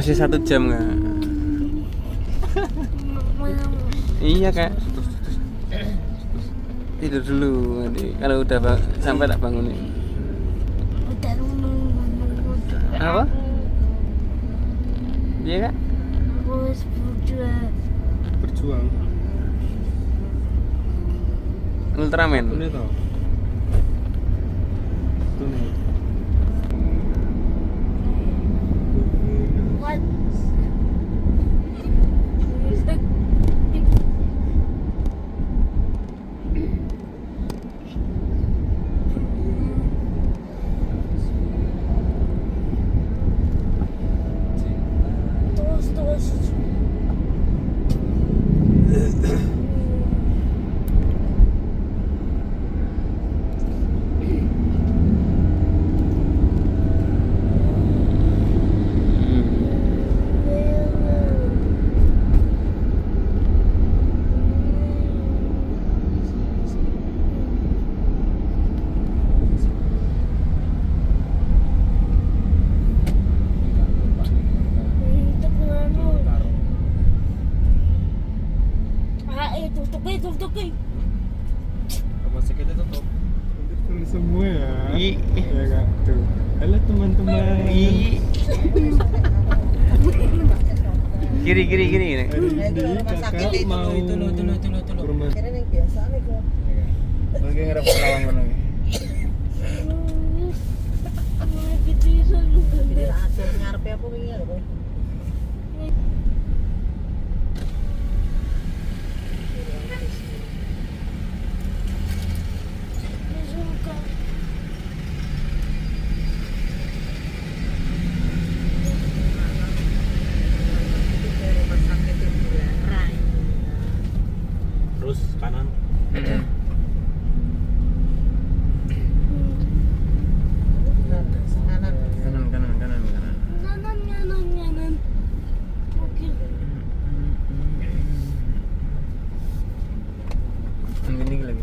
Masih 1 jam nggak? Iya kak. Tidur dulu nanti. Kalau udah sampai tak bangunin. Apa? Iya kak? Harus Berjuang. Ultraman. Ini tau. Ini. What? Terus. Tutup. Apa sekali tutup? Tulis semua ya. I. Ya kak. Tuh. Halo teman-teman. Kiri. Hari ini rumah sakit kakak mau itu lo. rumah. Kira yang biasa nih kok. Lagi ngarep pengalaman lagi. Jadi atur ngarepe apa wingi lho kok. Rumah sakit itu larang. Terus kanan. Kanan. Oke. Ini lagi.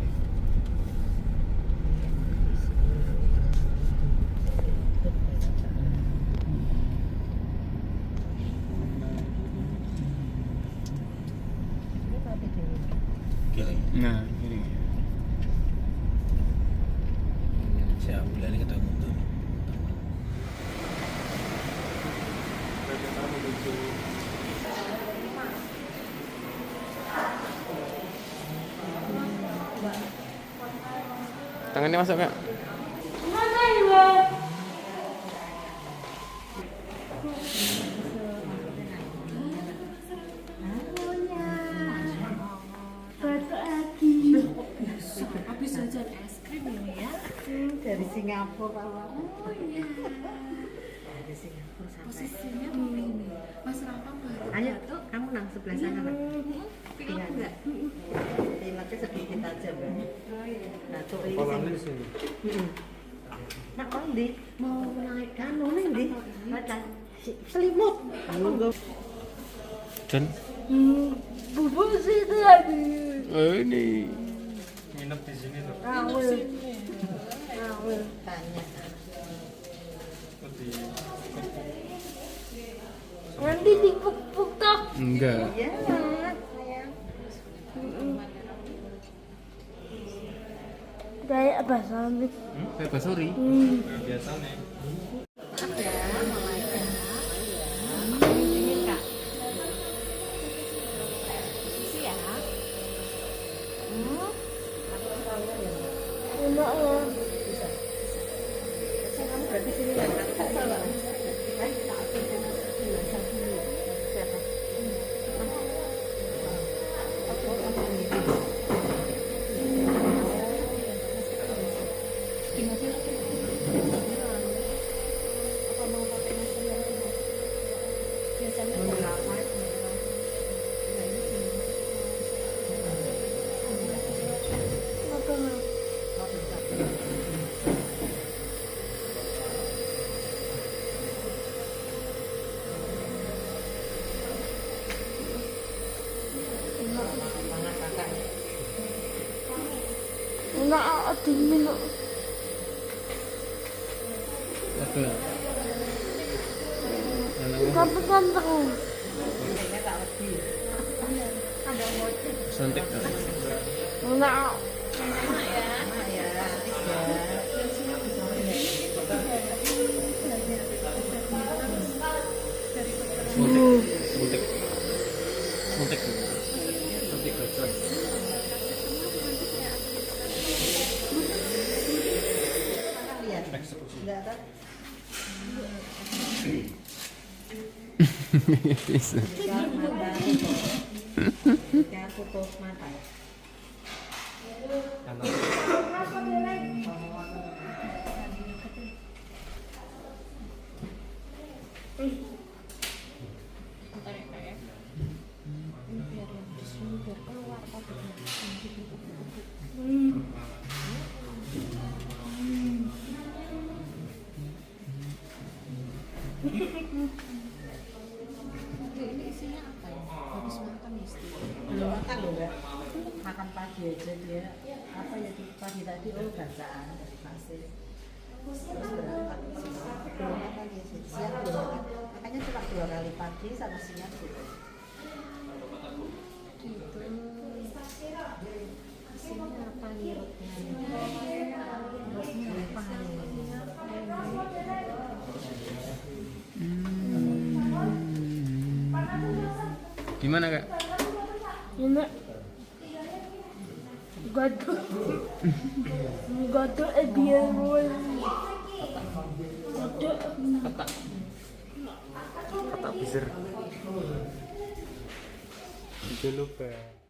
Kiri. Nah, kiri. Siap, berani ketemu tuh. Tangannya masuk kak. Habis jajan es krim ini ya. Dari Singapura. Oh iya. Dari Singapura sampai. Posisinya begini. Mas Rafa baru Ayo, tuh. kamu nang sebelah sana nak. Pilih aku enggak? Pilihnya sedikit aja, Bang. Nah, tuh ini. Kolamnya di sini. Nak kon ndi? Mau naik Kanu ning ndi? Baca. Selimut. Monggo. John. Bubuk sih tadi. Ini. Nginep di sini tuh. Awil. Tanya. Nanti dipuk-puk tak. Enggak. Iya, sayang. Kayak apa sambil? Kayak basuri. Biasa nih. Ini Kak. Posisi ya. Enak ya. Kamu berarti sini kan? Enak dingin kok. Ada. Tapi ganteng. Kayaknya tak lebih. Ada motif. Suntik. Enggak. Enak ya. Suntik. Suntik. Suntik gacor. Lihat. Enggak kan? Jangan tutup mata. Ini isinya apa ya? Habis makan istri. Belum makan loh enggak. Makan pagi aja dia. Apa ya di pagi tadi bacaan dari pasir. Terus berangkat belum makan dia siang belum makan. Makanya cuma 2 kali pagi sama siang gitu. Gitu. Isinya apa nih rutnya? Rutnya apa nih? Gimana kak? Ini gaduh. Gaduh biar gaduh. Kata besar. Jangan lupa.